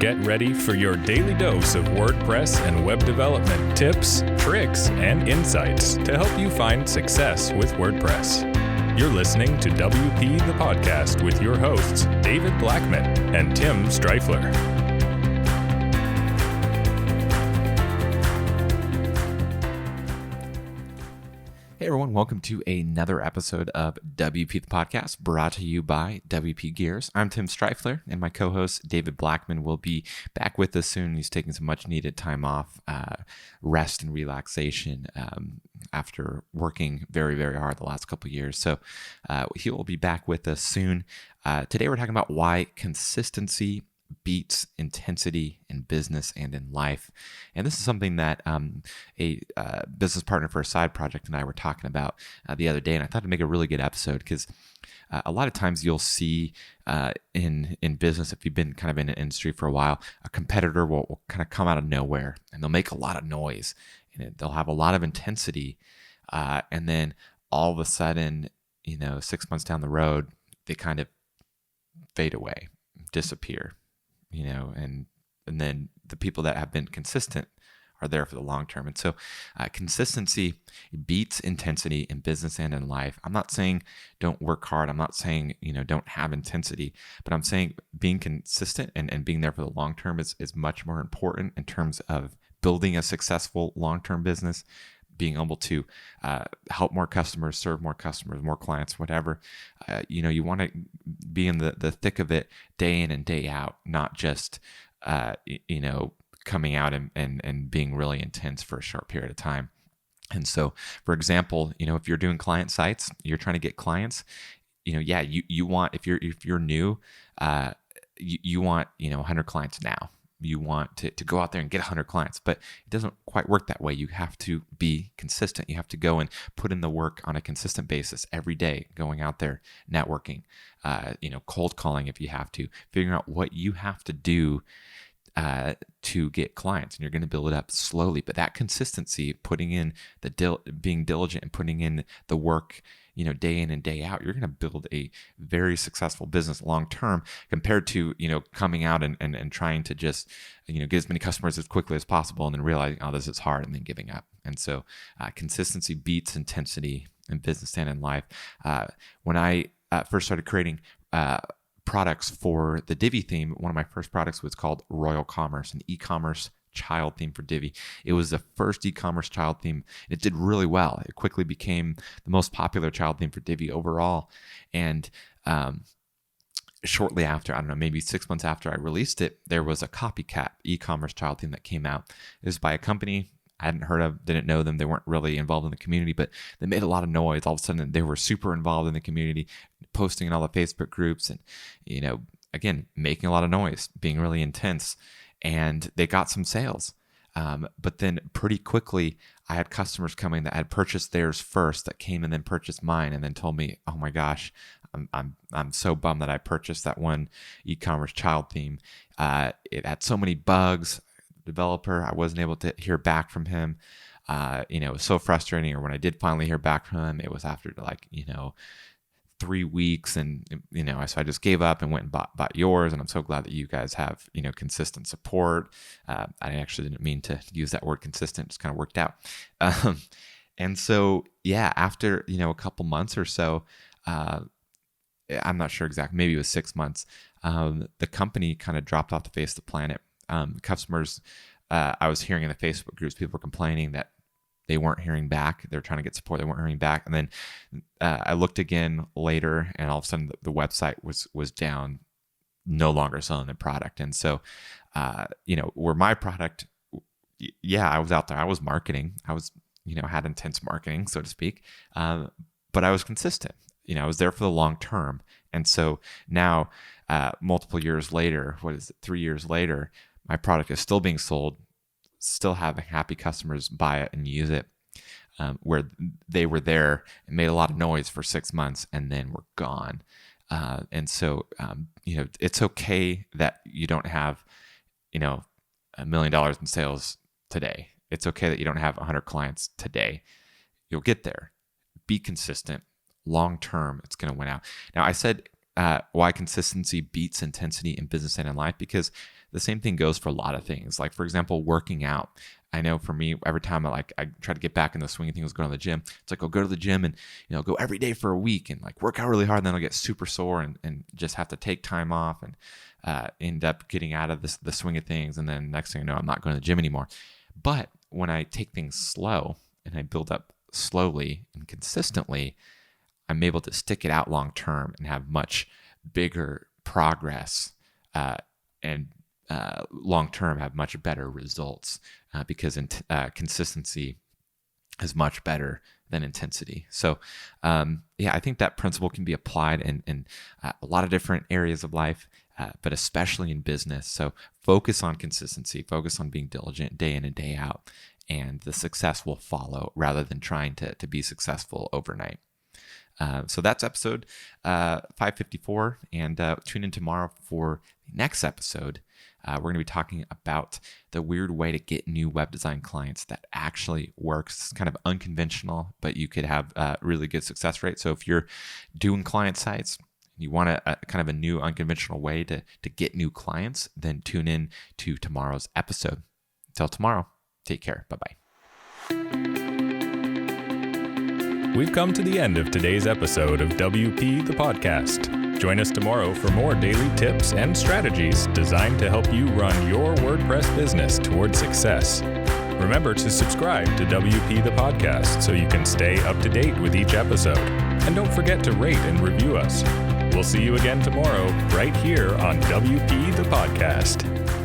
Get ready for your daily dose of WordPress and web development tips, tricks, and insights to help you find success with WordPress. You're listening to WP the Podcast with your hosts, David Blackman and Tim Streifler. Hey everyone, welcome to another episode of WP the Podcast, brought to you by WP Gears. I'm Tim Streifler, and my co-host David Blackman will be back with us soon. He's taking some much-needed time off, rest and relaxation after working very, very hard the last couple of years. So he will be back with us soon. Today we're talking about why consistency beats intensity in business and in life. And this is something that a business partner for a side project and I were talking about the other day. And I thought it'd make a really good episode because a lot of times you'll see in business, if you've been kind of in an industry for a while, a competitor will kind of come out of nowhere and they'll make a lot of noise and they'll have a lot of intensity. And then all of a sudden, 6 months down the road, they kind of fade away, disappear. And then the people that have been consistent are there for the long term. And so consistency beats intensity in business and in life. I'm not saying don't work hard. I'm not saying, don't have intensity, but I'm saying being consistent and being there for the long term is much more important in terms of building a successful long-term business, being able to help more customers, serve more customers, more clients, whatever. You want to be in the thick of it day in and day out, not just, coming out and being really intense for a short period of time. And so, for example, if you're doing client sites, you're trying to get clients, you want, if you're new, you want, 100 clients now. You want to go out there and get 100 clients, but it doesn't quite work that way. You have to be consistent. You have to go and put in the work on a consistent basis every day, going out there, networking, cold calling if you have to, figuring out what you have to do to get clients, and you're going to build it up slowly. But that consistency, putting in being diligent and putting in the work, day in and day out, you're going to build a very successful business long term compared to, coming out and trying to just, get as many customers as quickly as possible and then realizing, oh, this is hard, and then giving up. And so consistency beats intensity in business and in life. When I first started creating products for the Divi theme, one of my first products was called Royal Commerce, an e-commerce child theme for Divi. It was the first e-commerce child theme. It did really well. It quickly became the most popular child theme for Divi overall. And shortly after, I don't know, maybe 6 months after I released it, there was a copycat e-commerce child theme that came out. It was by a company I hadn't heard of, didn't know them. They weren't really involved in the community, but they made a lot of noise. All of a sudden, they were super involved in the community, posting in all the Facebook groups and, again, making a lot of noise, being really intense. And they got some sales. But then pretty quickly, I had customers coming that had purchased theirs first, that came and then purchased mine, and then told me, "Oh my gosh, I'm so bummed that I purchased that one e-commerce child theme. It had so many bugs. Developer, I wasn't able to hear back from him. It was so frustrating. Or when I did finally hear back from him, it was after 3 weeks, and so I just gave up and went and bought yours. And I'm so glad that you guys have consistent support. I actually didn't mean to use that word consistent; just kind of worked out. And so after a couple months or so, I'm not sure exactly. Maybe it was 6 months. The company kind of dropped off the face of the planet. Customers, I was hearing in the Facebook groups, people were complaining that they weren't hearing back. They were trying to get support. They weren't hearing back. And then I looked again later, and all of a sudden the website was down, no longer selling the product. And so, where my product, I was out there. I was marketing. I was, had intense marketing, so to speak. But I was consistent. I was there for the long term. And so now, multiple years later, 3 years later, my product is still being sold, still having happy customers buy it and use it, where they were there and made a lot of noise for 6 months and then were gone. And so, it's okay that you don't have, $1 million in sales today. It's okay that you don't have 100 clients today. You'll get there. Be consistent. Long term, it's going to win out. Now, I said why consistency beats intensity in business and in life, because the same thing goes for a lot of things. Like, for example, working out. I know for me, every time I try to get back in the swing of things, going to the gym. It's like, I'll go to the gym and, go every day for a week and like work out really hard. And then I'll get super sore and just have to take time off and end up getting out of the swing of things. And then next thing you know, I'm not going to the gym anymore. But when I take things slow and I build up slowly and consistently, I'm able to stick it out long term and have much bigger progress and long term have much better results because consistency is much better than intensity. So I think that principle can be applied in a lot of different areas of life, but especially in business. So focus on consistency, focus on being diligent day in and day out, and the success will follow rather than trying to be successful overnight. So that's episode 554, and tune in tomorrow for the next episode. We're going to be talking about the weird way to get new web design clients that actually works. It's kind of unconventional, but you could have a really good success rate. So if you're doing client sites, you want a kind of a new unconventional way to get new clients, then tune in to tomorrow's episode. Until tomorrow, take care. Bye-bye. We've come to the end of today's episode of WP the Podcast. Join us tomorrow for more daily tips and strategies designed to help you run your WordPress business toward success. Remember to subscribe to WP the Podcast so you can stay up to date with each episode. And don't forget to rate and review us. We'll see you again tomorrow right here on WP the Podcast.